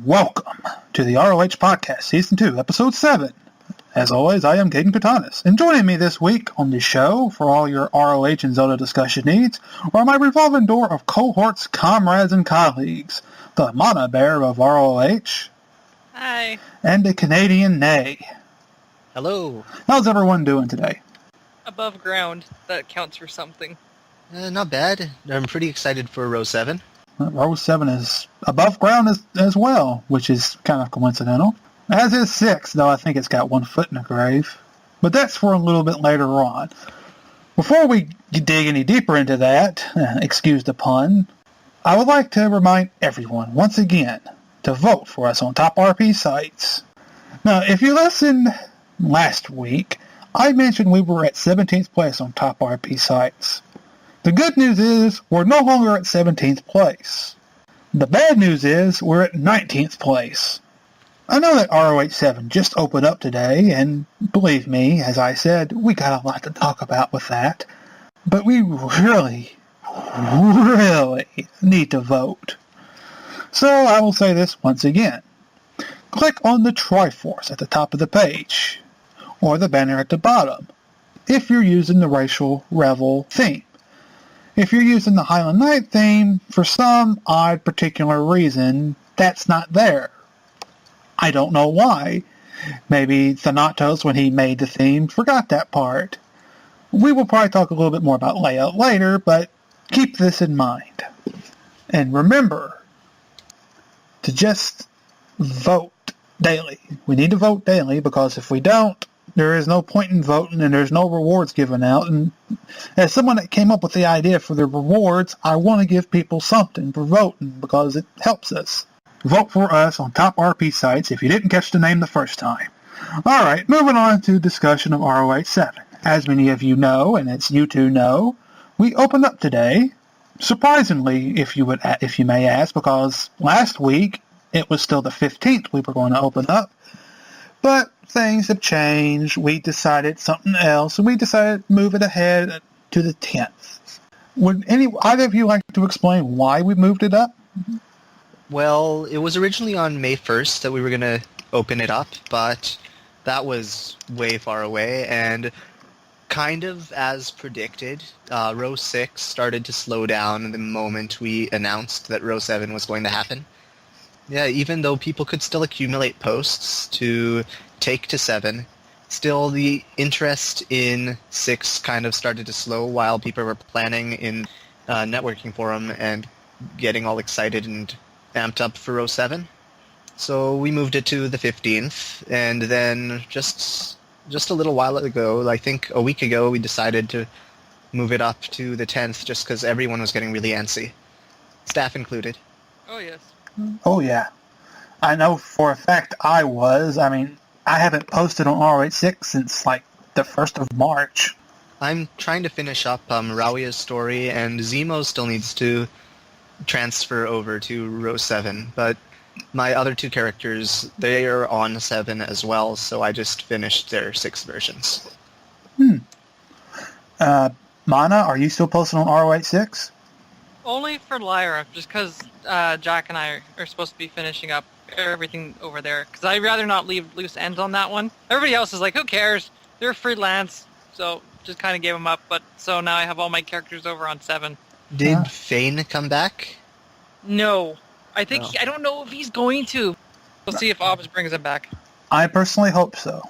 welcome to the RoH Podcast, Season 2, Episode 7. As always, I am Caden, and joining me this week on the show for all your RoH and Zelda discussion needs are my revolving door of cohorts, comrades, and colleagues, the Mana Bear of RoH. Hi. And the Canadian Nay. Hello. How's everyone doing today? Above ground. That counts for something. Not bad. I'm pretty excited for RoH 7. RoH 7 is above ground as well, which is kind of coincidental. As is 6, though I think it's got one foot in the grave. But that's for a little bit later on. Before we dig any deeper into that, excuse the pun, I would like to remind everyone, once again, to vote for us on top RP sites. Now, if you listened last week, I mentioned we were at 17th place on top RP sites. The good news is we're no longer at 17th place. The bad news is we're at 19th place. I know that RoH 7 just opened up today, and believe me, as I said, we got a lot to talk about with that. But we really need to vote. So I will say this once again. Click on the Triforce at the top of the page, or the banner at the bottom, if you're using the Racial Revel theme. If you're using the Highland Knight theme, for some odd particular reason, that's not there. I don't know why. Maybe Thanatos, when he made the theme, forgot that part. We will probably talk a little bit more about layout later, but keep this in mind. And remember to just vote daily. We need to vote daily, because if we don't, there is no point in voting, and there's no rewards given out. And as someone that came up with the idea for the rewards, I want to give people something for voting, because it helps us. Vote for us on top RP sites if you didn't catch the name the first time. Alright, moving on to discussion of RoH 7. As many of you know, and as you two know, we opened up today, surprisingly, if you may ask, because last week it was still the 15th we were going to open up. But things have changed. We decided something else, and we decided to move it ahead to the 10th. Would either of you like to explain why we moved it up? Well, it was originally on May 1st that we were going to open it up, but that was way far away, and kind of as predicted, RoH 6 started to slow down the moment we announced that RoH 7 was going to happen. Yeah, even though people could still accumulate posts to take to 7, still the interest in 6 kind of started to slow while people were planning in networking forum and getting all excited and amped up for RoH 7. So we moved it to the 15th, and then just a little while ago, I think a week ago, we decided to move it up to the 10th just because everyone was getting really antsy. Staff included. Oh, yes. Oh, yeah. I know for a fact I was. I mean, I haven't posted on RoH 6 since, like, the 1st of March. I'm trying to finish up Rawia's story, and Zemo still needs to transfer over to RoH 7, but my other two characters, they are on 7 as well, so I just finished their 6 versions. Mana, are you still posting on RoH 6? Only for Lyra, just because Jack and I are supposed to be finishing up everything over there. Because I'd rather not leave loose ends on that one. Everybody else is like, who cares? They're freelance, so just kind of gave them up. But so now I have all my characters over on 7. Did Fane come back? No. I think, I don't know if he's going to. We'll see if Obbs brings him back. I personally hope so.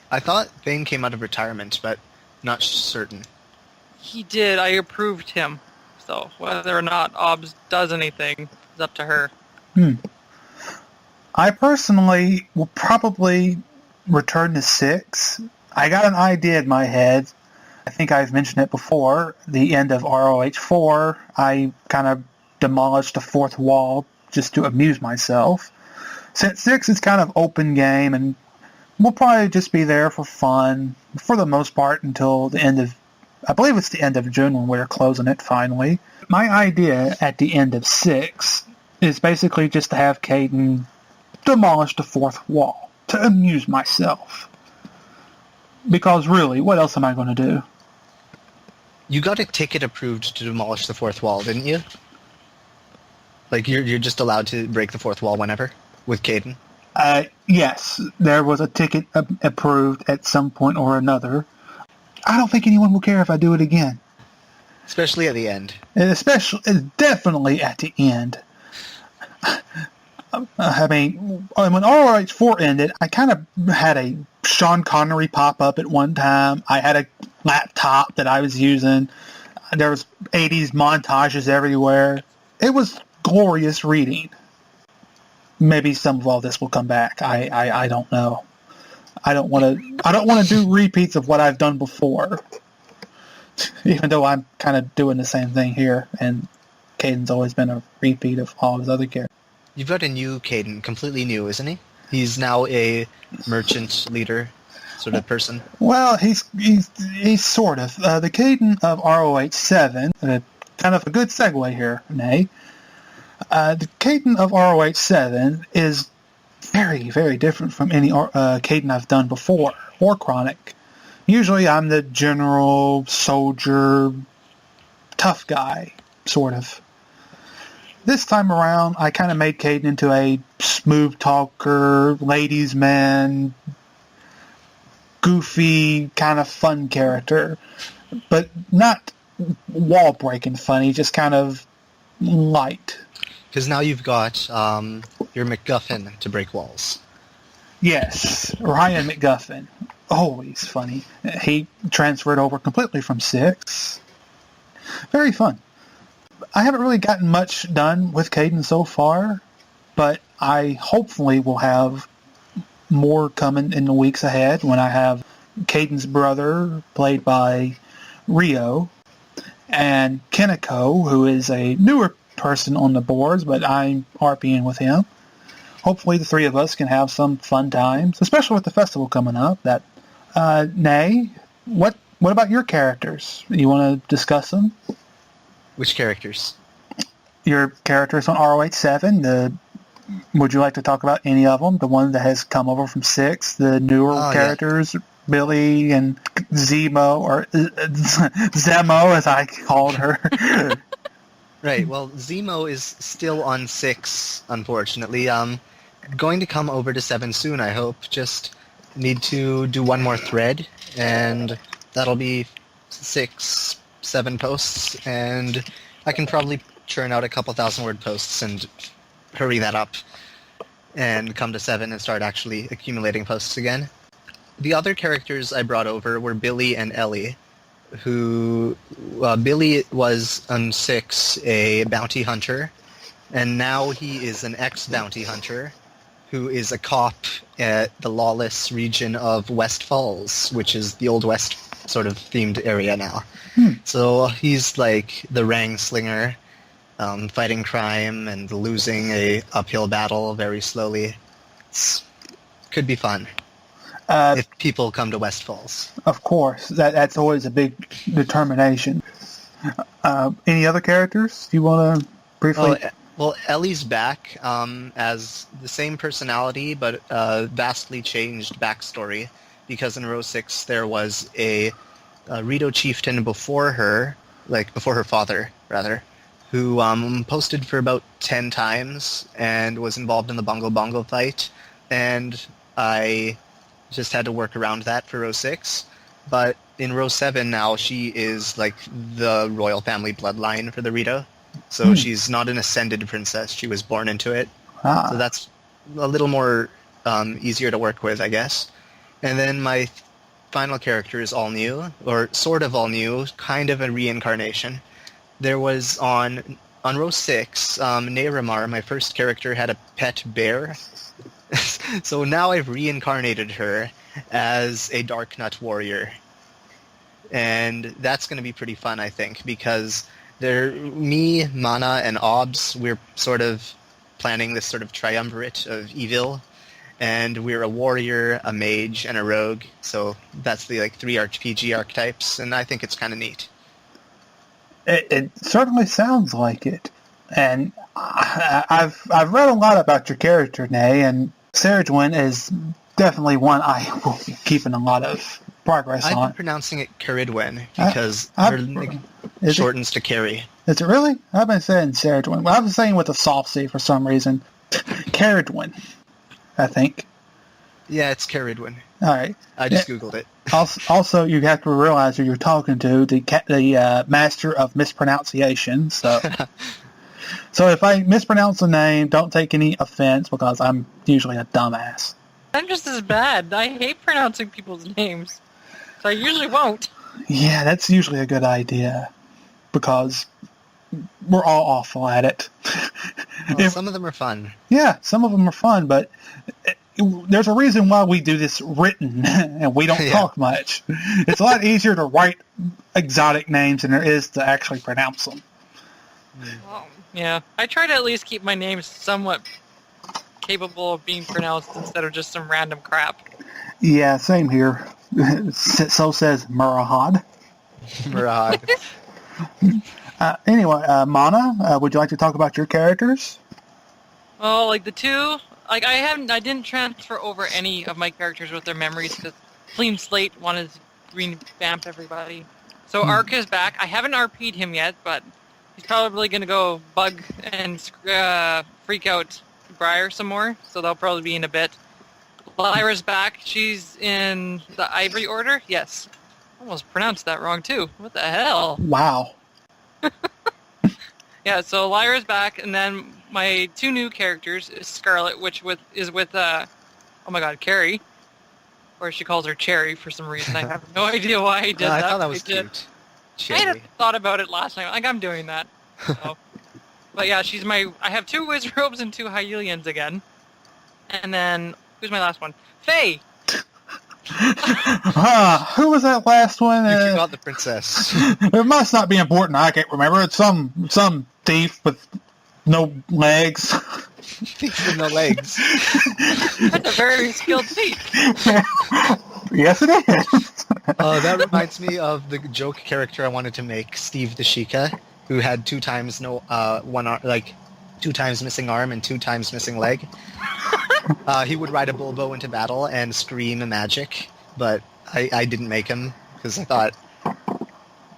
I thought Fane came out of retirement, but not certain. He did. I approved him. So whether or not Obbs does anything is up to her. I personally will probably return to 6. I got an idea in my head. I think I've mentioned it before. The end of RoH 4, I kind of demolished the fourth wall just to amuse myself. Since 6 is kind of open game, and we'll probably just be there for fun, for the most part, until the end of, I believe it's the end of June when we're closing it finally. My idea at the end of 6 is basically just to have Caden demolish the fourth wall, to amuse myself. Because really, what else am I going to do? You got a ticket approved to demolish the fourth wall, didn't you? Like, you're just allowed to break the fourth wall whenever? with Caden? Yes, there was a ticket approved at some point or another. I don't think anyone will care if I do it again. Especially at the end. Definitely at the end. I mean, when RoH 4 ended, I kind of had a Sean Connery pop up at one time. I had a laptop that I was using. There was 80s montages everywhere. It was glorious reading. Maybe some of all this will come back. I don't know. I don't want to do repeats of what I've done before. Even though I'm kind of doing the same thing here, and Caden's always been a repeat of all his other characters. You've got a new Caden, completely new, isn't he? He's now a merchant leader sort of person. Well, he's sort of. The Caden of RoH 7, kind of a good segue here, Nay. The Caden of RoH 7 is very, very different from any Caden I've done before, or Chronic. Usually I'm the general, soldier, tough guy, sort of. This time around, I kind of made Caden into a smooth talker, ladies' man, goofy, kind of fun character. But not wall-breaking funny, just kind of light. Because now you've got your MacGuffin to break walls. Yes, Ryan MacGuffin. Always funny. He transferred over completely from 6. Very fun. I haven't really gotten much done with Caden so far, but I hopefully will have more coming in the weeks ahead when I have Caden's brother, played by Rio, and Kineko, who is a newer person on the boards, but I'm RPing with him. Hopefully the three of us can have some fun times, especially with the festival coming up. Nay, what about your characters? You want to discuss them? Which characters? Your characters on RoH 7. Would you like to talk about any of them? The one that has come over from 6, the newer characters, yeah. Billy and Zemo, or Zemo as I called her. Right, well, Zemo is still on 6, unfortunately. Going to come over to 7 soon, I hope. Just need to do one more thread, and that'll be 6, 7 posts, and I can probably churn out a couple 1,000-word posts and hurry that up and come to 7 and start actually accumulating posts again. The other characters I brought over were Billy and Ellie, who Billy was on 6 a bounty hunter, and now he is an ex-bounty hunter who is a cop at the lawless region of West Falls, which is the Old West sort of themed area now. So he's like the Rang Slinger, fighting crime and losing a uphill battle very slowly. Could be fun. If people come to West Falls. Of course. That's always a big determination. Any other characters you want to briefly... Well, Ellie's back as the same personality, but vastly changed backstory, because in Row 6 there was a Rito chieftain before her father, rather, who posted for about 10 times and was involved in the Bongo Bongo fight, and I just had to work around that for Row 6. But in Row 7 now, she is like the royal family bloodline for the Rito. So she's not an ascended princess. She was born into it. So that's a little more easier to work with, I guess. And then my final character is all new, or sort of all new, kind of a reincarnation. There was on Row 6, Neyramar, my first character, had a pet bear. So now I've reincarnated her as a Dark Nut warrior. And that's going to be pretty fun, I think, because me, Mana, and Obs, we're sort of planning this sort of triumvirate of evil, and we're a warrior, a mage, and a rogue, so that's the 3 RPG archetypes, and I think it's kind of neat. It certainly sounds like it, and I've read a lot about your character, Nay, and Sergewin is definitely one I will be keeping a lot of progress on. I've been pronouncing it Caridwen because her shortens to carry. Is it really? I've been saying Sergewin. Well, I was saying with a soft C for some reason. Caradwin, I think. Yeah, it's Caridwin. All right. I just Googled it. Also, you have to realize who you're talking to, the master of mispronunciation. So, so if I mispronounce a name, don't take any offense because I'm usually a dumbass. I'm just as bad. I hate pronouncing people's names, so I usually won't. Yeah, that's usually a good idea because we're all awful at it. Well, some of them are fun. Yeah, some of them are fun, but there's a reason why we do this written and we don't talk much. It's a lot easier to write exotic names than there is to actually pronounce them. Well, yeah, I try to at least keep my names somewhat capable of being pronounced instead of just some random crap. Yeah, same here. So says Murahad. Murad. Anyway, Mana, would you like to talk about your characters? Well, like the two, like I didn't transfer over any of my characters with their memories because Clean Slate wanted to revamp everybody. So Ark is back. I haven't RP'd him yet, but he's probably going to go bug and freak out Briar some more, so they'll probably be in a bit. Lyra's back. She's in the Ivory Order. Yes. Almost pronounced that wrong, too. What the hell? Wow. Yeah, so Lyra's back, and then my two new characters is Scarlet, which is with oh my god, Carrie. Or she calls her Cherry for some reason. I have no idea why I did that. I thought that was cute. I had thought about it last night. Like, I'm doing that. So. But yeah, I have 2 Wizrobes and 2 Hylians again. And then, who's my last one? Faye! Who was that last one? You forgot the princess. It must not be important. I can't remember. It's some thief with no legs. Thief with no legs. That's a very skilled thief. Yes, it is. That reminds me of the joke character I wanted to make, Steve the Sheikah, who had 2 times 2 times missing arm and 2 times missing leg. He would ride a Bulbo into battle and scream magic, but I didn't make him because I thought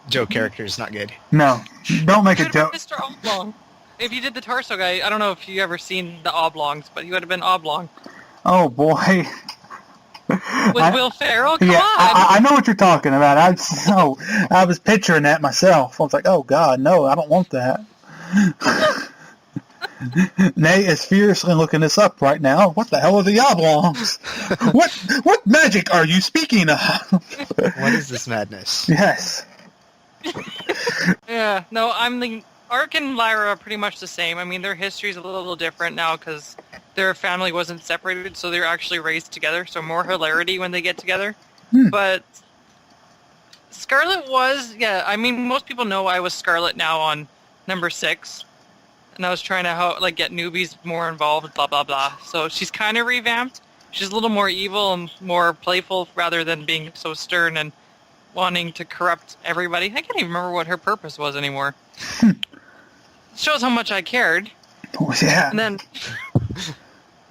joke character is not good. No, don't make a joke. Mr. Oblong. If you did the torso guy, I don't know if you ever seen the Oblongs, but he would have been Oblong. Oh boy. With Will Ferrell? Come yeah, on! I know what you're talking about. I was picturing that myself. I was like, oh god, no, I don't want that. Nay is furiously looking this up right now. What the hell are the oblongs? What magic are you speaking of? What is this madness? Yes. Yeah, no, Ark and Lyra are pretty much the same. I mean, their history's a little different now because their family wasn't separated, so they're actually raised together, so more hilarity when they get together. But Scarlet was, I mean, most people know I was Scarlet now on number 6. And I was trying to get newbies more involved, blah, blah, blah. So she's kind of revamped. She's a little more evil and more playful rather than being so stern and wanting to corrupt everybody. I can't even remember what her purpose was anymore. Shows how much I cared. Oh, yeah.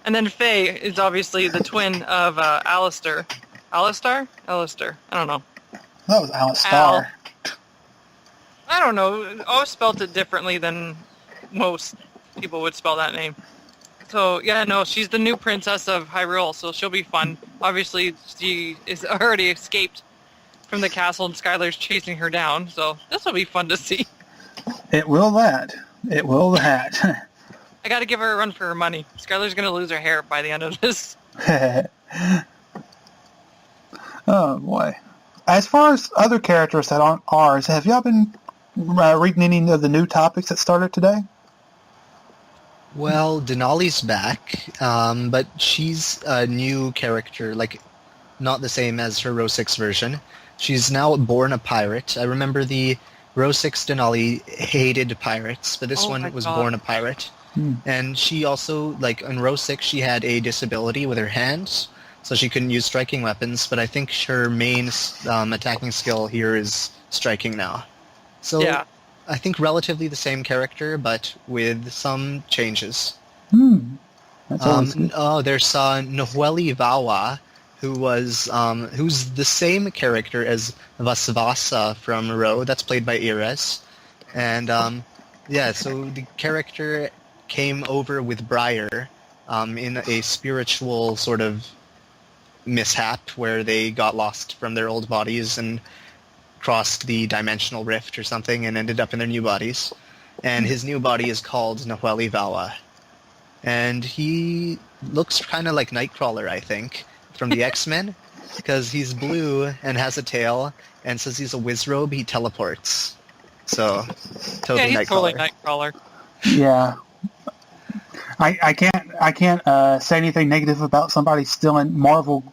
And then Faye is obviously the twin of Alistair. Alistair? Alistair. I don't know. That was Alistar. I don't know. I spelled it differently than most people would spell that name. So, yeah, no, she's the new princess of Hyrule, so she'll be fun. Obviously, she is already escaped from the castle and Skylar's chasing her down, so this will be fun to see. It will that. It will that. I gotta give her a run for her money. Skylar's gonna lose her hair by the end of this. Oh, boy. As far as other characters that aren't ours, have y'all been reading any of the new topics that started today? Well, Denali's back, but she's a new character, not the same as her RoH 6 version. She's now born a pirate. I remember the RoH 6 Denali hated pirates, but this one was born a pirate. And she also, in RoH 6, she had a disability with her hands, so she couldn't use striking weapons, but I think her main attacking skill here is striking now. So yeah. I think relatively the same character, but with some changes. That's awesome. There's Noheli Vawa, who's the same character as Vasvasa from RoH. That's played by Ires. And so the character came over with Briar in a spiritual sort of mishap where they got lost from their old bodies and crossed the dimensional rift or something and ended up in their new bodies. And his new body is called Nahueli Vawa. And he looks kind of like Nightcrawler, I think, from the X-Men, because he's blue and has a tail, and since he's a Wizrobe, he teleports. So, totally Yeah, he's totally Nightcrawler. Nightcrawler. Yeah. I can't say anything negative about somebody stealing Marvel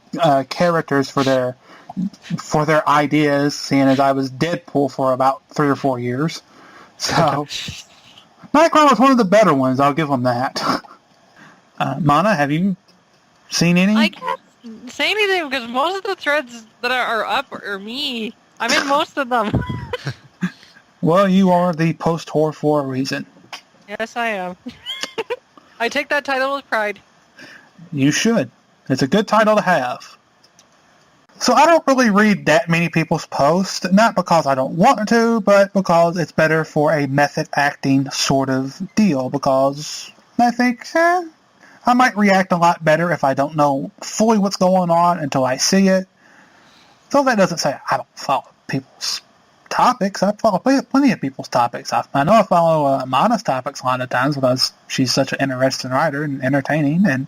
characters for their ideas, seeing as I was Deadpool for about 3 or 4 years. So Nightcrawler was one of the better ones. I'll give them that. Mana, have you seen any? I can't say anything because most of the threads that are up are me. I'm in most of them. Well, you are the post-whore for a reason. Yes, I am. I take that title with pride. You should. It's a good title to have. So I don't really read that many people's posts, not because I don't want to, but because it's better for a method acting sort of deal, because I think I might react a lot better if I don't know fully what's going on until I see it. So that doesn't say I don't follow people's topics. I follow plenty of people's topics. I know I follow Mana's topics a lot of times because she's such an interesting writer and entertaining, and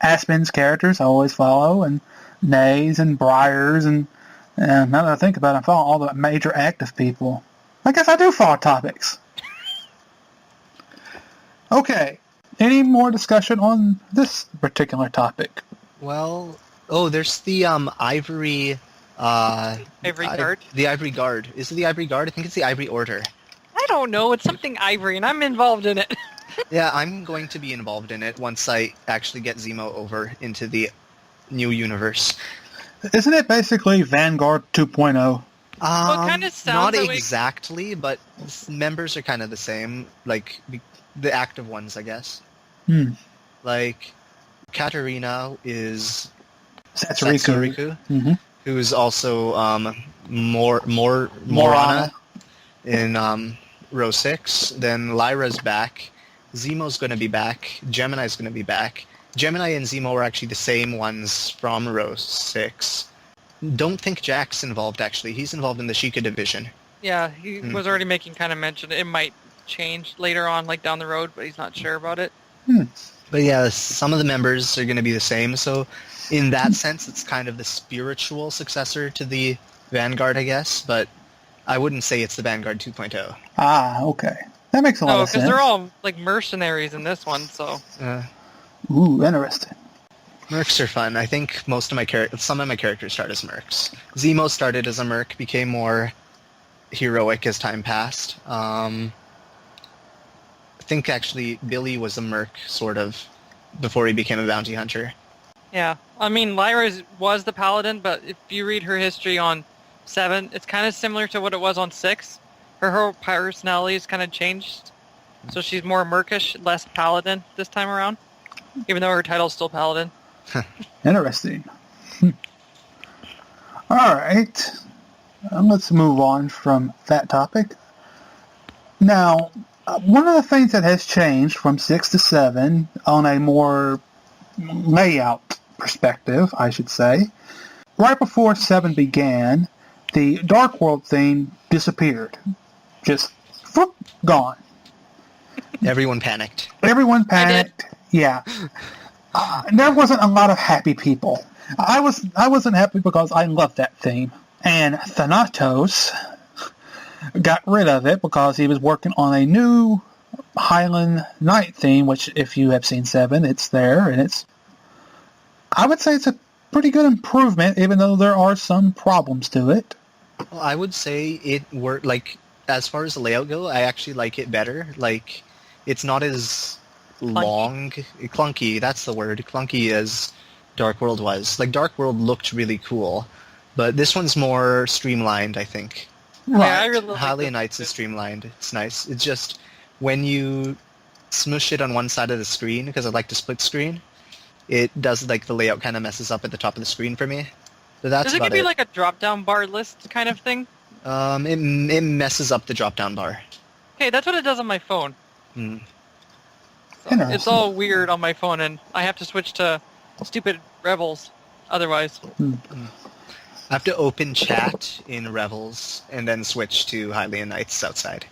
Aspen's characters I always follow, and Nays and Briars, and now that I think about it, I follow all the major active people. I guess I do follow topics. Okay, any more discussion on this particular topic? Well, there's the Ivory... Ivory Guard? The Ivory Guard. Is it the Ivory Guard? I think it's the Ivory Order. I don't know. It's something ivory, and I'm involved in it. Yeah, I'm going to be involved in it once I actually get Zemo over into the new universe. Isn't it basically Vanguard 2.0? Well, it kind of sounds not that way. exactly, but members are kind of the same. Like, the active ones, I guess. Like, Katarina is Satsuriku. Mm-hmm. Who's also Morana in Row 6. Then Lyra's back. Zemo's going to be back. Gemini's going to be back. Gemini and Zemo are actually the same ones from Row 6. Don't think Jack's involved, actually. He's involved in the Sheikah division. Yeah, he was already making kind of mention it might change later on, like down the road, but he's not sure about it. But yeah, some of the members are going to be the same, so in that sense, it's kind of the spiritual successor to the Vanguard, I guess, but I wouldn't say it's the Vanguard 2.0. Ah, okay. That makes a lot of sense. No, because they're all like mercenaries in this one, so... Ooh, interesting. Mercs are fun. I think some of my characters start as mercs. Zemo started as a merc, became more heroic as time passed. I think actually Billy was a merc, sort of, before he became a bounty hunter. Yeah, I mean, Lyra was the paladin, but if you read her history on 7, it's kind of similar to what it was on 6. Her whole personality has kind of changed, so she's more mercish, less paladin this time around, even though her title's still paladin. Interesting. All right, let's move on from that topic. Now, one of the things that has changed from 6 to 7 on a more layout perspective, I should say, right before 7 began, the Dark World theme disappeared. Just gone. Everyone panicked. Everyone panicked. Yeah. There wasn't a lot of happy people. I wasn't happy because I loved that theme. And Thanatos got rid of it because he was working on a new Highland Knight theme, which if you have seen 7, it's there, and I would say it's a pretty good improvement, even though there are some problems to it. Well, I would say it worked, like, as far as the layout go, I actually like it better. Like, it's not as clunky, that's the word, clunky as Dark World was. Like, Dark World looked really cool, but this one's more streamlined, I think. Right. Yeah, I really like Hylian Knights is streamlined. It's nice. It's just when you smush it on one side of the screen, because I like to split screen, it does, like, the layout kind of messes up at the top of the screen for me. But that's Does it about give you like a drop-down bar list kind of thing? It messes up the drop-down bar. Okay, that's what it does on my phone. Hmm. So Interesting. it's all weird on my phone, and I have to switch to stupid Rebels otherwise. I have to open chat in Revels and then switch to Hylian Knights outside.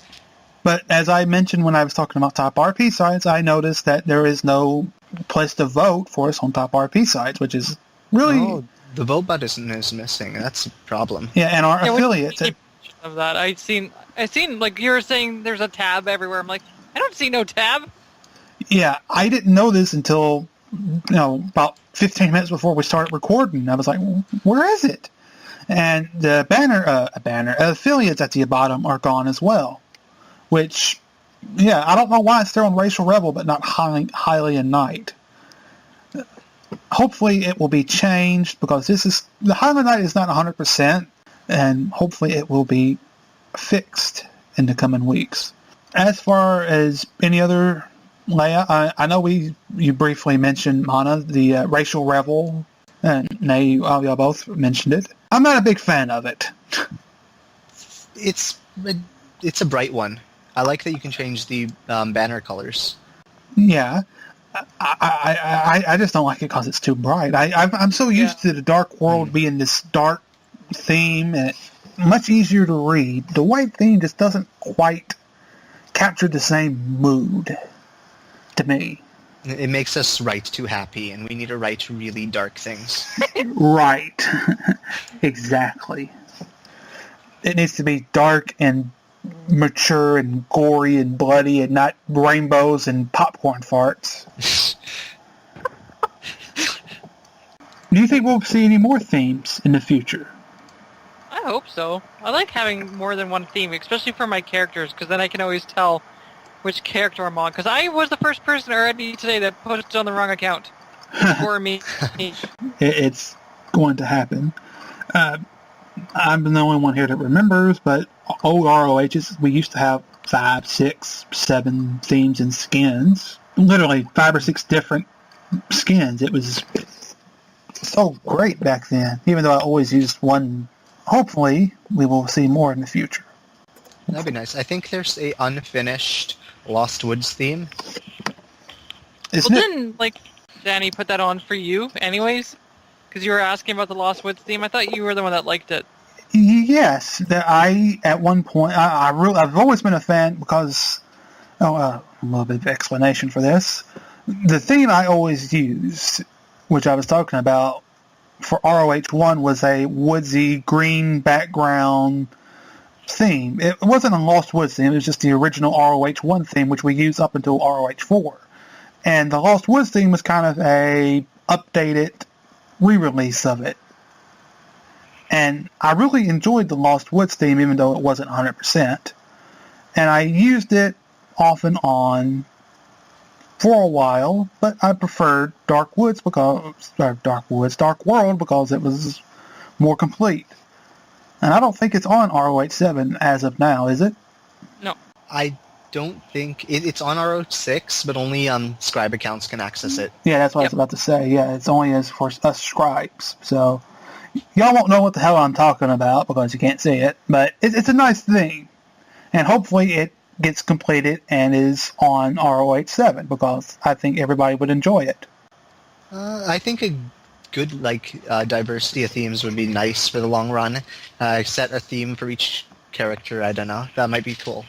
But as I mentioned when I was talking about top RP sites, I noticed that there is no place to vote for us on top RP sites, which is really... Oh, the vote button is missing. That's a problem. Yeah, and our Yeah, affiliates... of that, I seen like you were saying, there's a tab everywhere. I'm like, I don't see no tab. Yeah, I didn't know this until, about 15 minutes before we started recording. I was like, where is it? And the affiliates at the bottom are gone as well. Which, yeah, I don't know why it's there on Racial Rebel, but not Hylian Knight. Hopefully it will be changed, because the Hylian Knight is not 100%, and hopefully it will be fixed in the coming weeks. As far as any other layout, I know you briefly mentioned Mana, the Racial Rebel, and y'all both mentioned it. I'm not a big fan of it. It's a bright one. I like that you can change the banner colors. Yeah. I just don't like it because it's too bright. I'm so used to the Dark World being this dark theme, and it's much easier to read. The white theme just doesn't quite capture the same mood to me. It makes us write too happy, and we need to write really dark things. Right. Exactly. It needs to be dark and mature and gory and bloody, and not rainbows and popcorn farts. Do you think we'll see any more themes in the future? I hope so. I like having more than one theme, especially for my characters, because then I can always tell which character I'm on. Because I was the first person already today that put it on the wrong account for me. It's going to happen. I'm the only one here that remembers, but old ROHs, we used to have 5, 6, 7 themes and skins. Literally 5 or 6 different skins. It was so great back then, even though I always used one. Hopefully, we will see more in the future. That'd be nice. I think there's a unfinished Lost Woods theme. Didn't, Danny put that on for you anyways? Because you were asking about the Lost Woods theme. I thought you were the one that liked it. Yes, at one point, I've always been a fan because, a little bit of explanation for this. The theme I always used, which I was talking about for ROH 1, was a woodsy green background theme. It wasn't a Lost Woods theme, it was just the original ROH 1 theme, which we used up until ROH 4. And the Lost Woods theme was kind of a updated re-release of it. And I really enjoyed the Lost Woods theme, even though it wasn't 100%. And I used it off and on for a while, but I preferred Dark World because it was more complete. And I don't think it's on RoH 7 as of now, is it? No. I don't think... It's on RoH 6, but only scribe accounts can access it. Yeah, that's what I was about to say. Yeah, it's only as for us scribes. So y'all won't know what the hell I'm talking about because you can't see it. But it's a nice thing. And hopefully it gets completed and is on RoH 7 because I think everybody would enjoy it. I think a good diversity of themes would be nice for the long run. Set a theme for each character. I don't know. That might be cool.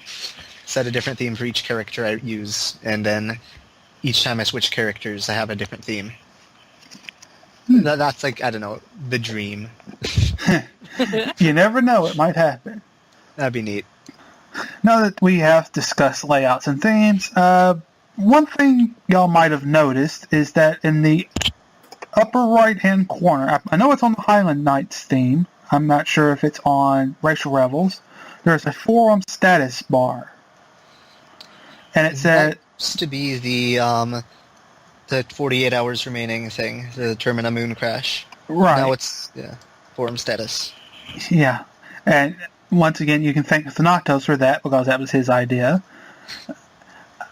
Set a different theme for each character I use, and then each time I switch characters, I have a different theme. That's I don't know, the dream. You never know. It might happen. That'd be neat. Now that we have discussed layouts and themes, one thing y'all might have noticed is that in the upper right-hand corner, I know it's on the Highland Knights theme, I'm not sure if it's on Racial Rebels, there's a forum status bar. And it said... That used to be the 48 hours remaining thing, the Termina Moon Crash. Right. Now it's, forum status. Yeah. And once again, you can thank Thanatos for that because that was his idea.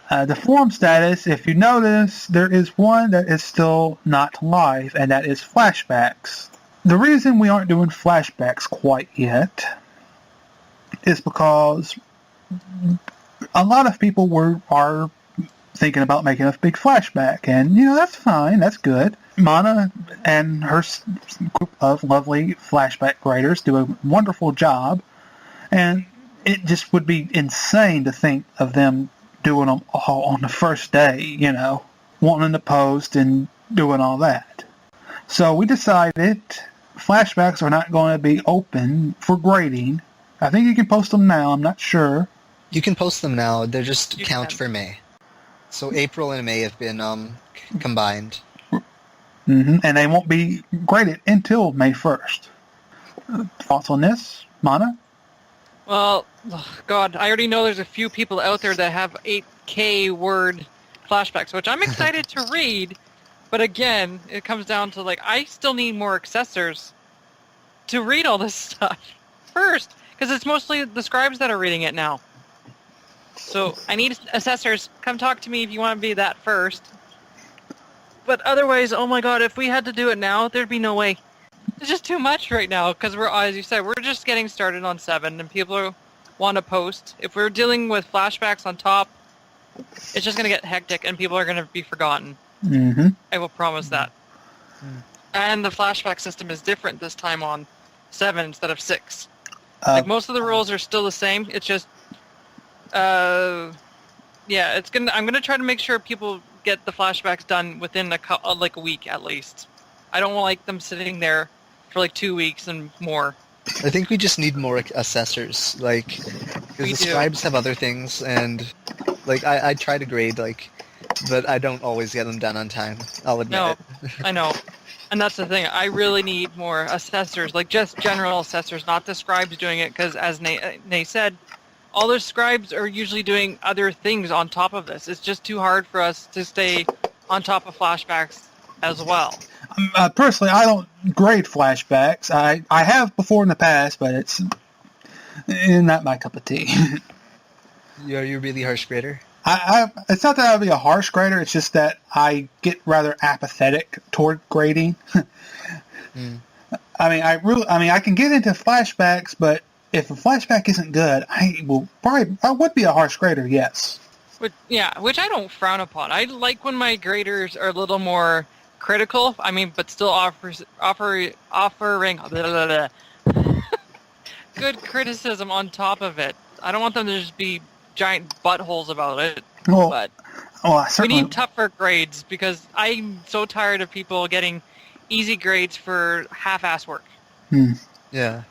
The forum status, if you notice, there is one that is still not live, and that is flashbacks. The reason we aren't doing flashbacks quite yet is because a lot of people are thinking about making a big flashback, and that's fine, that's good. Mana and her group of lovely flashback writers do a wonderful job, and it just would be insane to think of them doing them all on the first day, wanting to post and doing all that. So we decided flashbacks are not going to be open for grading. I think you can post them now, I'm not sure. You can post them now. They're just You count can. for May. So April and May have been combined. And they won't be graded until May 1st. Thoughts on this, Mana? Well, God, I already know there's a few people out there that have 8K word flashbacks, which I'm excited to read. But again, it comes down to, I still need more accessors to read all this stuff first, because it's mostly the scribes that are reading it now. So I need assessors. Come talk to me if you want to be that first. But otherwise, oh my God, if we had to do it now, there'd be no way. It's just too much right now, because as you said, we're just getting started on 7, and people want to post. If we're dealing with flashbacks on top, it's just going to get hectic, and people are going to be forgotten. Mm-hmm. I will promise that. And the flashback system is different this time on 7 instead of 6. Most of the rules are still the same. It's just, I'm gonna try to make sure people get the flashbacks done within a week at least. I don't like them sitting there for 2 weeks and more. I think we just need more assessors, because the scribes have other things, and I try to grade, but I don't always get them done on time. I'll admit it. I know. And that's the thing. I really need more assessors, just general assessors, not the scribes doing it, because as Nay said, all the scribes are usually doing other things on top of this. It's just too hard for us to stay on top of flashbacks as well. Personally, I don't grade flashbacks. I have before in the past, but it's not my cup of tea. Are you a really harsh grader? It's not that I'd be a harsh grader. It's just that I get rather apathetic toward grading. I can get into flashbacks, but if a flashback isn't good, I would be a harsh grader. Yes. Which I don't frown upon. I like when my graders are a little more critical. But still offering good criticism on top of it. I don't want them to just be giant buttholes about it. But we need tougher grades, because I'm so tired of people getting easy grades for half-ass work. Yeah.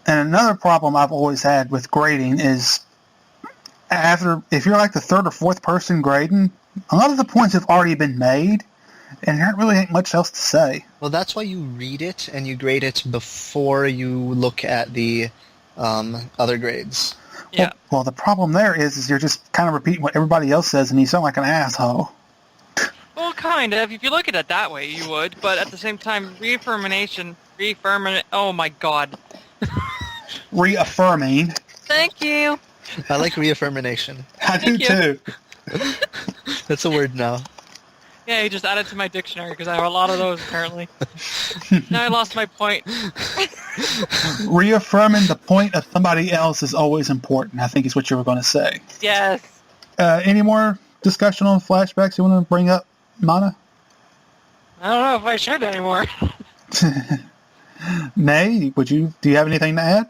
And another problem I've always had with grading is if you're the third or fourth person grading, a lot of the points have already been made, and there really ain't much else to say. Well, that's why you read it and you grade it before you look at the other grades. Yeah. Well, the problem there is you're just kind of repeating what everybody else says, and you sound like an asshole. Well, kind of. If you look at it that way, you would. But at the same time, oh my God. Reaffirming. Thank you. I like reaffirmation. I do too. That's a word now. Yeah, you just added to my dictionary, because I have a lot of those, apparently. Now I lost my point. Reaffirming the point of somebody else is always important, I think is what you were going to say. Yes. Any more discussion on flashbacks you want to bring up, Mana? I don't know if I should anymore. Nay, do you have anything to add?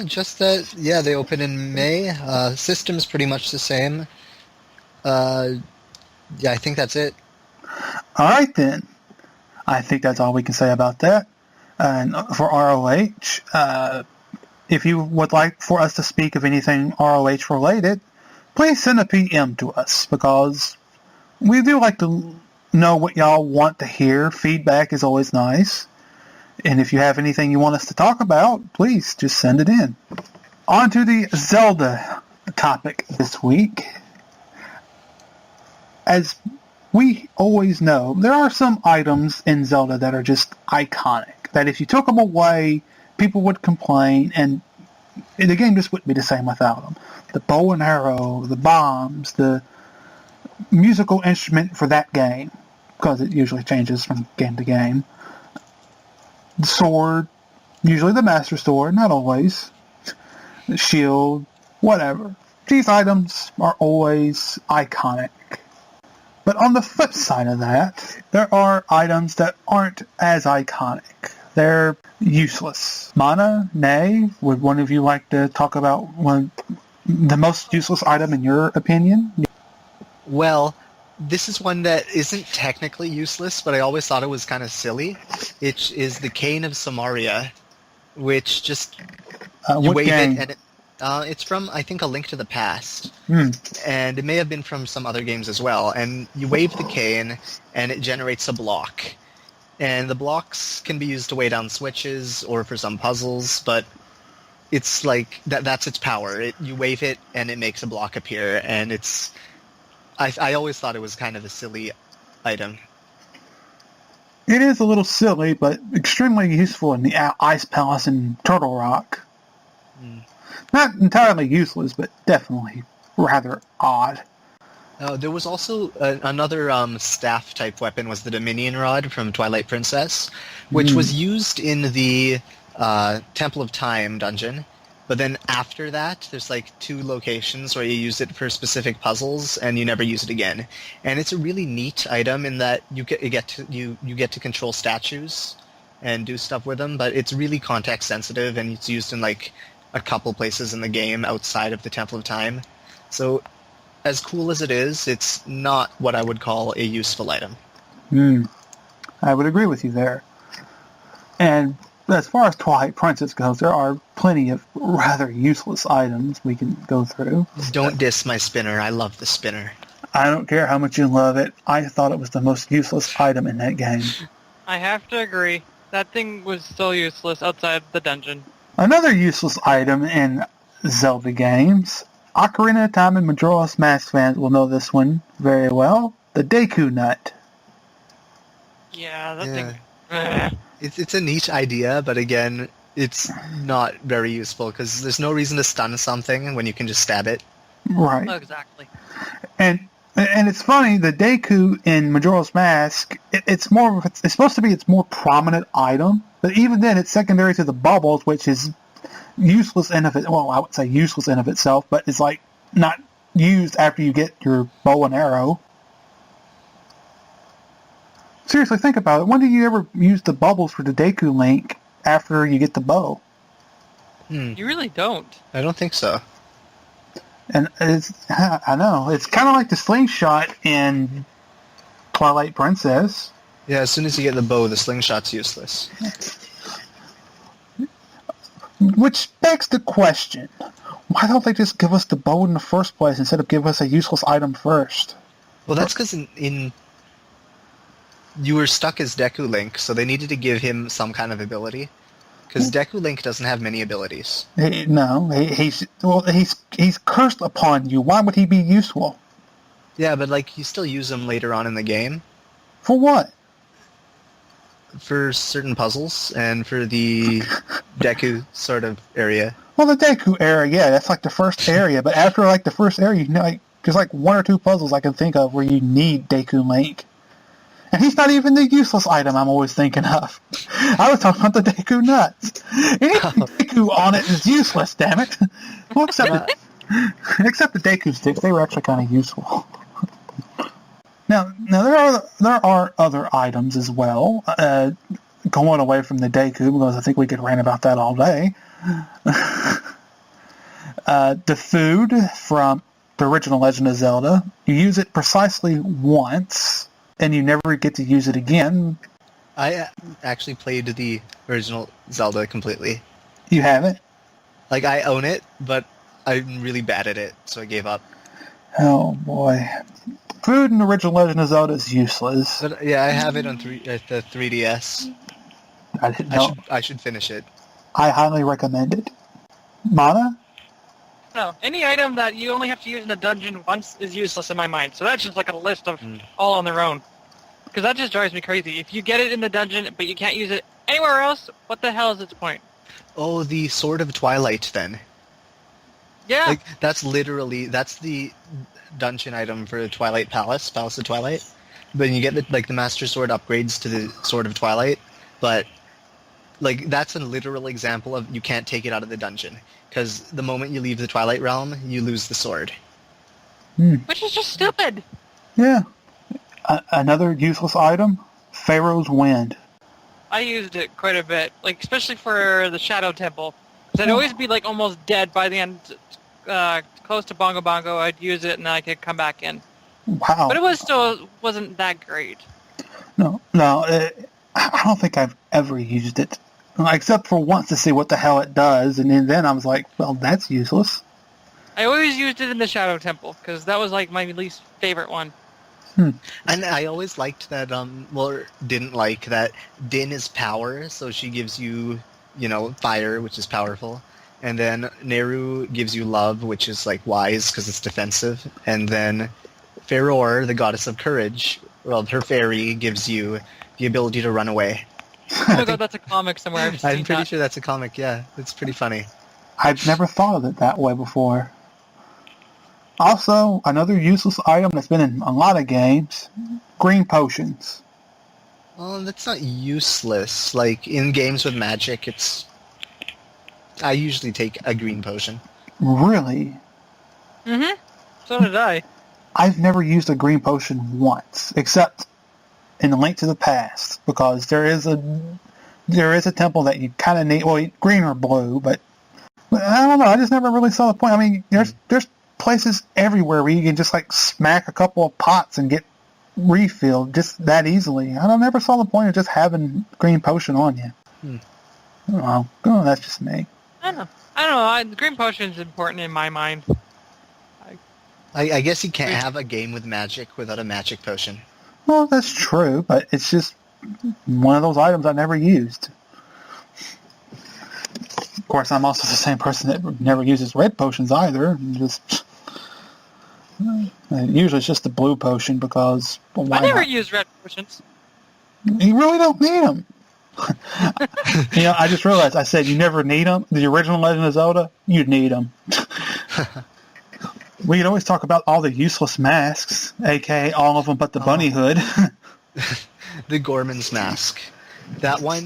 Just that, they open in May. System's pretty much the same. I think that's it. All right, then. I think that's all we can say about that. And for RoH, if you would like for us to speak of anything RoH related, please send a PM to us, because we do like to know what y'all want to hear. Feedback is always nice. And if you have anything you want us to talk about, please just send it in. On to the Zelda topic this week. As we always know, there are some items in Zelda that are just iconic, that if you took them away, people would complain, and the game just wouldn't be the same without them. The bow and arrow, the bombs, the musical instrument for that game, because it usually changes from game to game. The sword, usually the Master Sword, not always. The shield, whatever. These items are always iconic. But on the flip side of that, there are items that aren't as iconic. They're useless. Mana, Nay, would one of you like to talk about the most useless item in your opinion? Well, this is one that isn't technically useless, but I always thought it was kind of silly. It is the Cane of Samaria, which just you what wave game? it, and it's from, I think, A Link to the Past. And it may have been from some other games as well. And you wave the cane, and it generates a block. And the blocks can be used to weigh down switches or for some puzzles, but it's like that's its power. You wave it, and it makes a block appear, and it's... I always thought it was kind of a silly item. It is a little silly, but extremely useful in the Ice Palace in Turtle Rock. Not entirely useless, but definitely rather odd. There was also another staff-type weapon, was the Dominion Rod from Twilight Princess, which was used in the Temple of Time dungeon. But then after that, there's like 2 locations where you use it for specific puzzles, and you never use it again. And it's a really neat item in that you get to control statues and do stuff with them. But it's really context sensitive, and it's used in like a couple places in the game outside of the Temple of Time. So, as cool as it is, it's not what I would call a useful item. I would agree with you there. And as far as Twilight Princess goes, there are plenty of rather useless items we can go through. Don't diss my spinner. I love the spinner. I don't care how much you love it. I thought it was the most useless item in that game. I have to agree. That thing was so useless outside the dungeon. Another useless item in Zelda games. Ocarina of Time and Majora's Mask fans will know this one very well. The Deku Nut. Yeah, that thing... It's a neat idea, but again, it's not very useful because there's no reason to stun something when you can just stab it. Right. Oh, exactly. And it's funny, the Deku in Majora's Mask, it's supposed to be its more prominent item, but even then it's secondary to the bubbles, which is useless in of it. Well, I would say useless in of itself, but it's like not used after you get your bow and arrow. Seriously, think about it. When do you ever use the bubbles for the Deku Link after you get the bow? You really don't. I don't think so. And I know, it's kind of like the slingshot in Twilight Princess. Yeah, as soon as you get the bow, the slingshot's useless. Which begs the question, why don't they just give us the bow in the first place instead of give us a useless item first? Well, that's because in you were stuck as Deku Link, so they needed to give him some kind of ability. Because Deku Link doesn't have many abilities. He's cursed upon you. Why would he be useful? Yeah, but like you still use him later on in the game. For what? For certain puzzles and for the Deku sort of area. Well, the Deku area, yeah, that's like the first area. But after like the first area, there's like 1 or 2 puzzles I can think of where you need Deku Link. And he's not even the useless item I'm always thinking of. I was talking about the Deku Nuts. Anything Deku on it is useless, damn it. Well, except the Deku sticks, they were actually kind of useful. Now there are other items as well. Going away from the Deku, because I think we could rant about that all day. The food from the original Legend of Zelda, you use it precisely once, and you never get to use it again. I actually played the original Zelda completely. You haven't? Like, I own it, but I'm really bad at it, so I gave up. Oh, boy. Food in the original Legend of Zelda is useless. But yeah, I have it on the 3DS. I didn't know. I should finish it. I highly recommend it. Mana? No, any item that you only have to use in a dungeon once is useless in my mind. So that's just like a list of all on their own. Because that just drives me crazy. If you get it in the dungeon, but you can't use it anywhere else, what the hell is its point? Oh, the Sword of Twilight, then. Yeah. Like, that's the dungeon item for Twilight Palace of Twilight. But you get the Master Sword upgrades to the Sword of Twilight, but like that's a literal example of you can't take it out of the dungeon because the moment you leave the Twilight Realm, you lose the sword. Which is just stupid. Yeah. Another useless item, Pharaoh's Wind. I used it quite a bit, like especially for the Shadow Temple. 'Cause I'd always be like almost dead by the end, close to Bongo Bongo. I'd use it and I could come back in. Wow. But it was still wasn't that great. No, I don't think I've ever used it, except for once to see what the hell it does, and then I was like, well, that's useless. I always used it in the Shadow Temple because that was like my least favorite one. And I always liked that, didn't like that Din is power, so she gives you, fire, which is powerful. And then Neru gives you love, which is, like, wise, because it's defensive. And then Feror, the goddess of courage, well, her fairy gives you the ability to run away. Oh my god, that's a comic somewhere. I'm pretty sure that's a comic, yeah. It's pretty funny. I've never thought of it that way before. Also, another useless item that's been in a lot of games, green potions. Well, that's not useless. Like, in games with magic, I usually take a green potion. Really? Mm-hmm. So did I. I've never used a green potion once, except in the Link to the Past, because there is a temple that you kind of need, well, green or blue, but I don't know, I just never really saw the point. I mean, there's places everywhere where you can just like smack a couple of pots and get refilled just that easily. I never saw the point of just having green potion on you. I don't know. Oh, that's just me. I don't know. The green potion is important in my mind. I guess you can't have a game with magic without a magic potion. Well, that's true, but it's just one of those items I never used. Of course, I'm also the same person that never uses red potions either. Usually it's just the blue potion because... Well, why I never not? use red potions. You really don't need them. I just realized I said you never need them. The original Legend of Zelda, you'd need them. We'd always talk about all the useless masks, aka all of them but the bunny hood. The Gorman's mask. That one,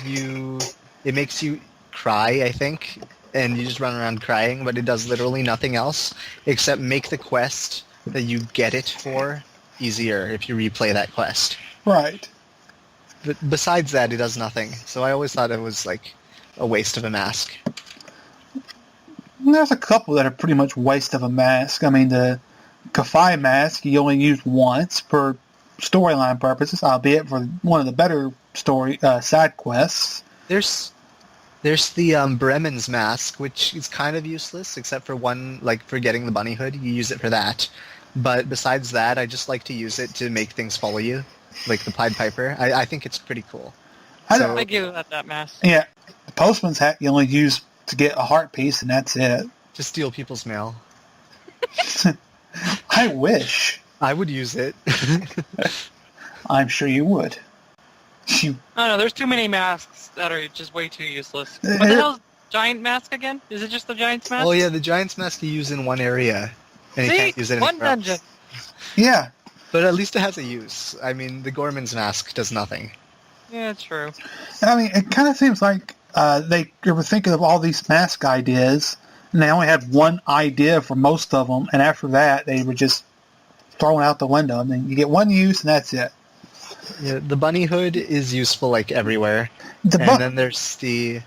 it makes you cry, I think, and you just run around crying, but it does literally nothing else except make the quest that you get it for easier if you replay that quest. Right. But besides that, it does nothing. So I always thought it was like a waste of a mask. There's a couple that are pretty much waste of a mask. I mean, the Kafai mask you only use once for storyline purposes, albeit for one of the better story side quests. There's the Bremen's mask, which is kind of useless, except for one, like for getting the bunny hood. You use it for that. But besides that, I just like to use it to make things follow you, like the Pied Piper. I think it's pretty cool. I give that mask. Yeah, the postman's hat you only use to get a heart piece, and that's it. To steal people's mail. I wish. I would use it. I'm sure you would. I don't know, there's too many masks that are just way too useless. What the hell's giant mask again? Is it just the giant's mask? Oh yeah, the giant's mask you use in one area, and you can't use it one anywhere dungeon. else. Yeah. But at least it has a use. I mean, the Gorman's mask does nothing. Yeah, it's true. I mean, it kind of seems like they were thinking of all these mask ideas, and they only had one idea for most of them, and after that, they were just thrown out the window. I mean, you get one use, and that's it. Yeah, the bunny hood is useful like everywhere. And then there's the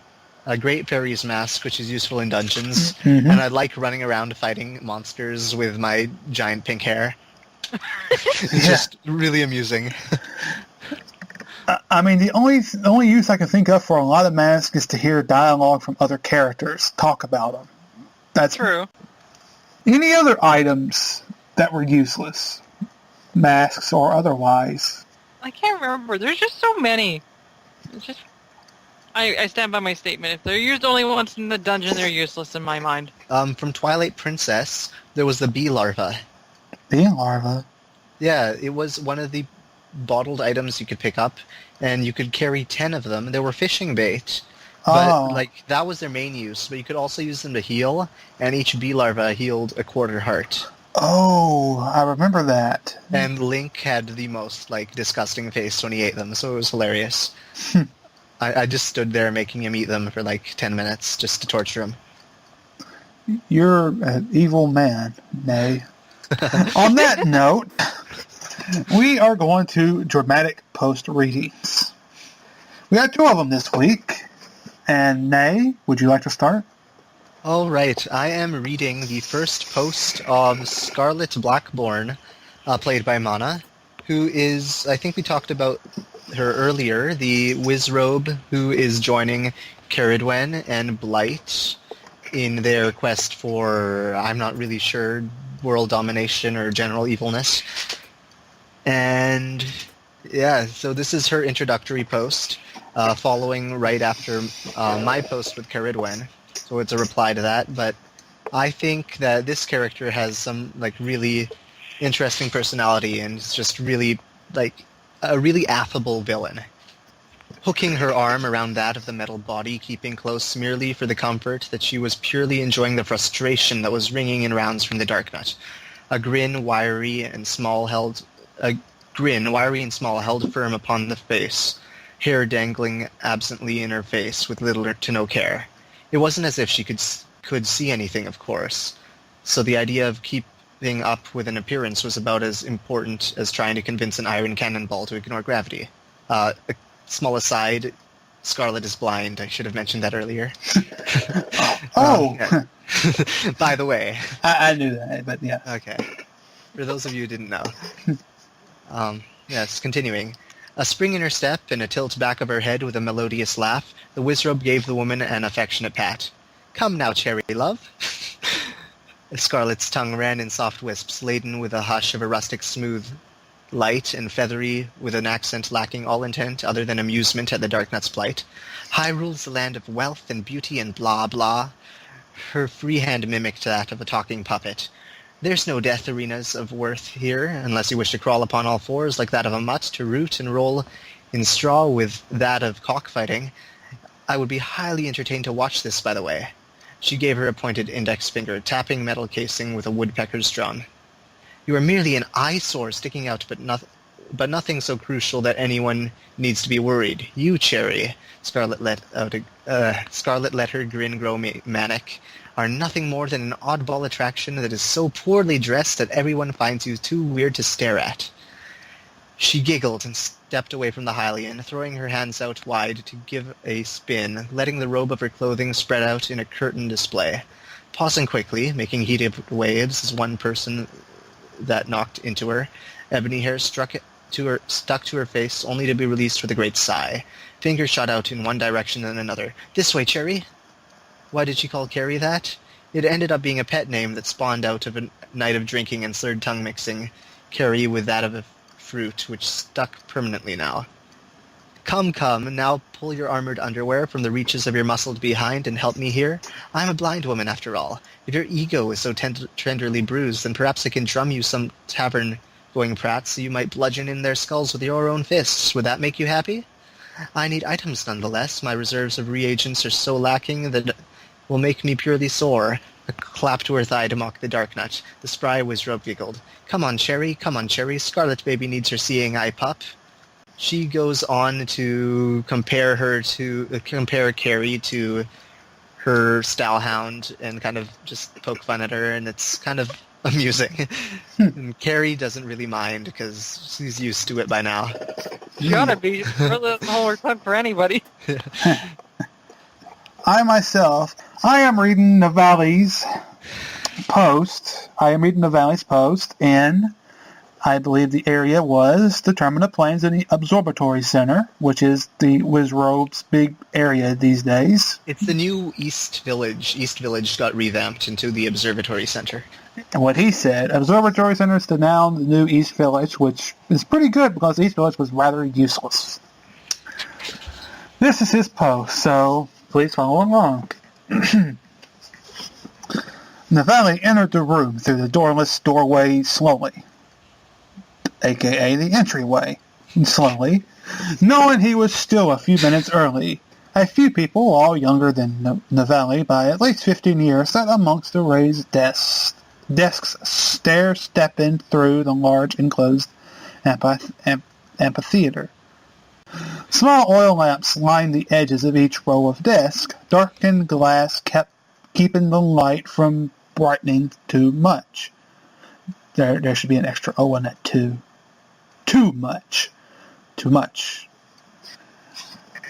Great Fairy's mask, which is useful in dungeons. Mm-hmm. And I like running around fighting monsters with my giant pink hair. It's just really amusing. I mean, the only use I can think of for a lot of masks is to hear dialogue from other characters talk about them. That's true. Any other items that were useless, masks or otherwise? I can't remember. There's just so many. It's just, I stand by my statement. If they're used only once in the dungeon, they're useless in my mind. From Twilight Princess, there was the bee larva. Bee larva? Yeah, it was one of the bottled items you could pick up, and you could carry 10 of them. They were fishing bait, but that was their main use. But you could also use them to heal, and each bee larva healed a quarter heart. Oh, I remember that. And Link had the most disgusting face when he ate them, so it was hilarious. I just stood there making him eat them for 10 minutes just to torture him. You're an evil man, Nay. On that note, We are going to dramatic post readings. We got 2 of them this week. And Nay, would you like to start? All right, I am reading the first post of Scarlet Blackborn, played by Mana, who is, I think we talked about her earlier, the Wizrobe who is joining Caridwen and Blight in their quest for, I'm not really sure, world domination or general evilness. And yeah, so this is her introductory post, following right after my post with Caridwen. So it's a reply to that, but I think that this character has some really interesting personality and is just really a really affable villain. Hooking her arm around that of the metal body, keeping close merely for the comfort that she was purely enjoying the frustration that was ringing in rounds from the Darknut. A grin, wiry and small, held firm upon the face, hair dangling absently in her face with little to no care. It wasn't as if she could see anything, of course, so the idea of keeping up with an appearance was about as important as trying to convince an iron cannonball to ignore gravity. A small aside, Scarlet is blind. I should have mentioned that earlier. Yeah. By the way. I knew that, but yeah. Okay. For those of you who didn't know. Yes, continuing. A spring in her step and a tilt back of her head with a melodious laugh, the Wizrobe gave the woman an affectionate pat. Come now, cherry love. Scarlet's tongue ran in soft wisps, laden with a hush of a rustic smooth, light and feathery, with an accent lacking all intent other than amusement at the Darknut's plight. Hyrule's the land of wealth and beauty and blah blah. Her free hand mimicked that of a talking puppet. There's no death arenas of worth here, unless you wish to crawl upon all fours like that of a mutt, to root and roll in straw with that of cockfighting. I would be highly entertained to watch this, by the way. She gave her a pointed index finger, tapping metal casing with a woodpecker's drum. You are merely an eyesore sticking out, but nothing so crucial that anyone needs to be worried. You, Cherry, Scarlet let her grin grow manic, are nothing more than an oddball attraction that is so poorly dressed that everyone finds you too weird to stare at. She giggled and stepped away from the Hylian, throwing her hands out wide to give a spin, letting the robe of her clothing spread out in a curtain display. Pausing quickly, making heated waves as one person that knocked into her, ebony hair stuck to her face, only to be released with a great sigh. Fingers shot out in one direction and another. This way, Cherry! Why did she call Carrie that? It ended up being a pet name that spawned out of a night of drinking and slurred tongue mixing, Carrie with that of a fruit, which stuck permanently now. Come, now pull your armored underwear from the reaches of your muscled behind and help me here. I'm a blind woman, after all. If your ego is so tenderly bruised, then perhaps I can drum you some tavern-going prats so you might bludgeon in their skulls with your own fists. Would that make you happy? I need items nonetheless. My reserves of reagents are so lacking that will make me purely sore. A clap to her thigh to mock the Darknut. The spry Wizrobe giggled. Come on, Cherry. Scarlet baby needs her seeing eye pup. She goes on to compare Carrie to her Stallhound and kind of just poke fun at her, and it's kind of amusing. And Carrie doesn't really mind because she's used to it by now. You gotta be. Really doesn't hold her tongue for anybody. I am reading Navali's post. And I believe the area was the Termina Plains and the Absorbatory Center, which is the Wizrobe's big area these days. It's the new East Village. East Village got revamped into the Observatory Center. And what he said, Observatory Center is now the new East Village, which is pretty good because East Village was rather useless. This is his post, so please follow along. Navali entered the room through the doorless doorway slowly, aka the entryway, slowly, knowing he was still a few minutes early. A few people, all younger than Navali by at least 15 years, sat amongst the raised desks, stepping through the large enclosed amphitheater. Small oil lamps lined the edges of each row of desks. Darkened glass kept keeping the light from brightening too much. There should be an extra O on that too. too much. Too much.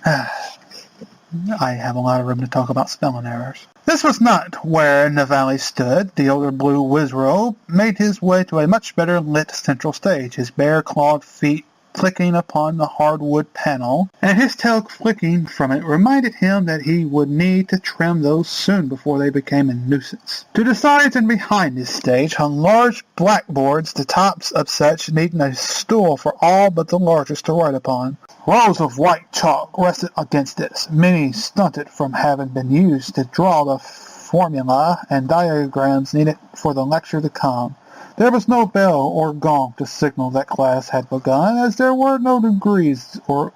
I have a lot of room to talk about spelling errors. This was not where Navali stood. The older blue Wizrobe made his way to a much better lit central stage, his bare clawed feet clicking upon the hardwood panel, and his tail flicking from it reminded him that he would need to trim those soon before they became a nuisance. To the sides and behind his stage hung large blackboards, the tops of such needing a stool for all but the largest to write upon. Rows of white chalk rested against it, many stunted from having been used to draw the formula and diagrams needed for the lecture to come. There was no bell or gong to signal that class had begun, as there were no degrees or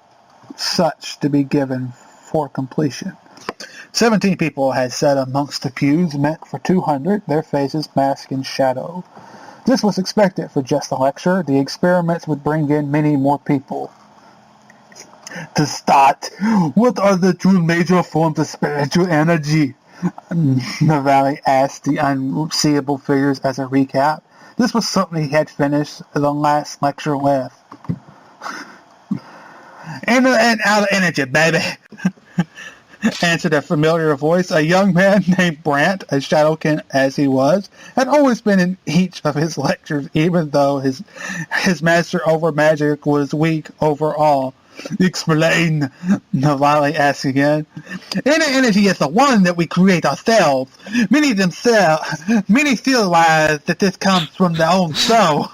such to be given for completion. 17 people had sat amongst the pews meant for 200, their faces masked in shadow. This was expected for just a lecture. The experiments would bring in many more people. To start, what are the two major forms of spiritual energy? Navali asked the unseeable figures as a recap. This was something he had finished the last lecture with. In and out of energy, baby, answered a familiar voice. A young man named Brant, a shadowkin as he was, had always been in each of his lectures, even though his master over magic was weak overall. Explain, Navali asked again. Inner energy is the one that we create ourselves. Many theorize that this comes from their own soul.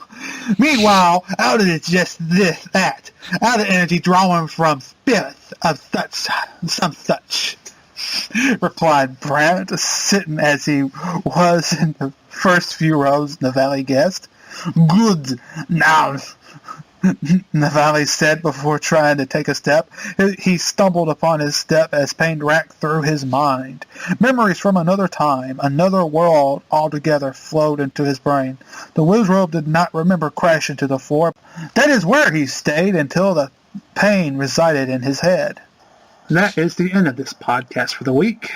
Meanwhile, outer is just that. Outer energy drawn from spirits of some such, replied Brant, sitting as he was in the first few rows, Navali guessed. Good. Now, Navali said before trying to take a step. He stumbled upon his step as pain racked through his mind. Memories from another time, another world altogether flowed into his brain. The Wizrobe did not remember crashing to the floor. That is where he stayed until the pain resided in his head. That is the end of this podcast for the week.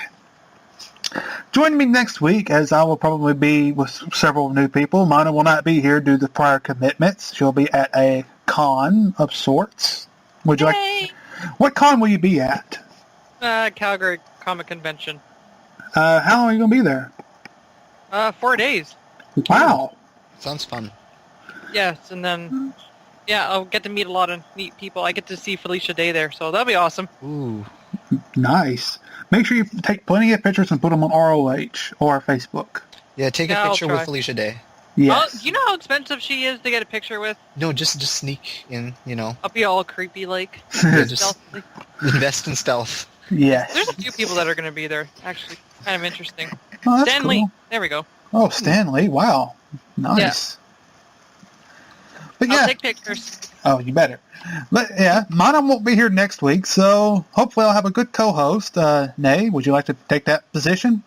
Join me next week, as I will probably be with several new people. Mana will not be here due to prior commitments. She'll be at a con of sorts. Would you like? What con will you be at? Calgary Comic Convention. How long are you going to be there? 4 days. Wow. Sounds fun. Yes, and then, I'll get to meet a lot of neat people. I get to see Felicia Day there, so that'll be awesome. Ooh. Nice. Make sure you take plenty of pictures and put them on RoH or Facebook. Yeah, take a picture with Felicia Day. Yes. Do you know how expensive she is to get a picture with? No, just sneak in, I'll be all creepy like. Just invest in stealth. Yes. There's a few people that are going to be there, actually. Kind of interesting. Oh, that's Stanley. cool. There we go. Oh, Stanley. Wow. Nice. Yeah. But yeah. I'll take pictures. Oh, you better. But yeah, Mana won't be here next week, so hopefully I'll have a good co-host. Nay, would you like to take that position?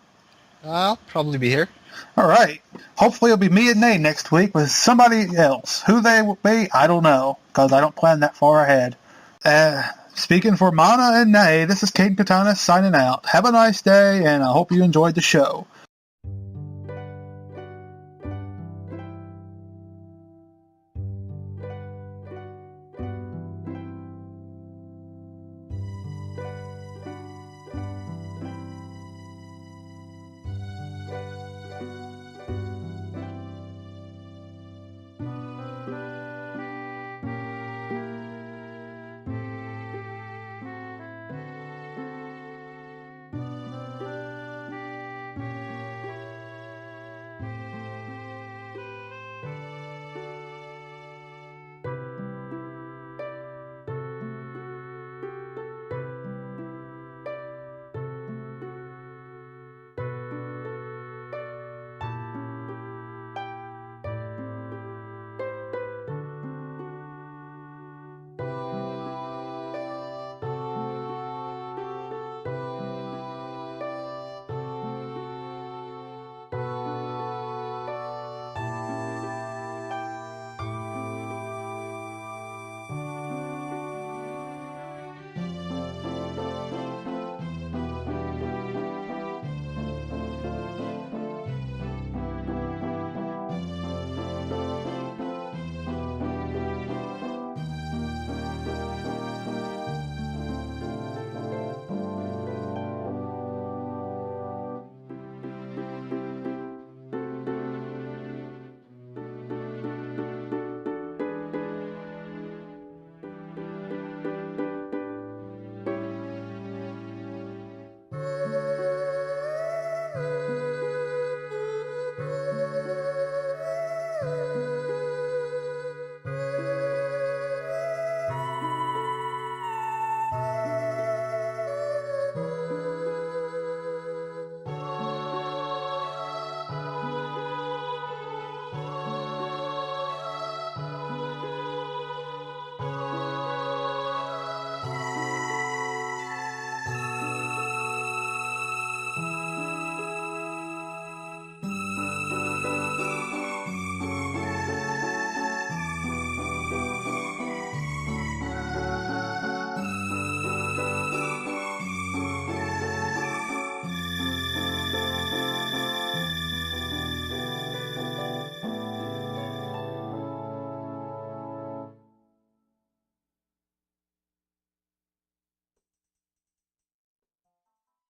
I'll probably be here. All right. Hopefully it'll be me and Nay next week with somebody else. Who they will be, I don't know, because I don't plan that far ahead. Speaking for Mana and Nay, this is Caden Katana signing out. Have a nice day, and I hope you enjoyed the show.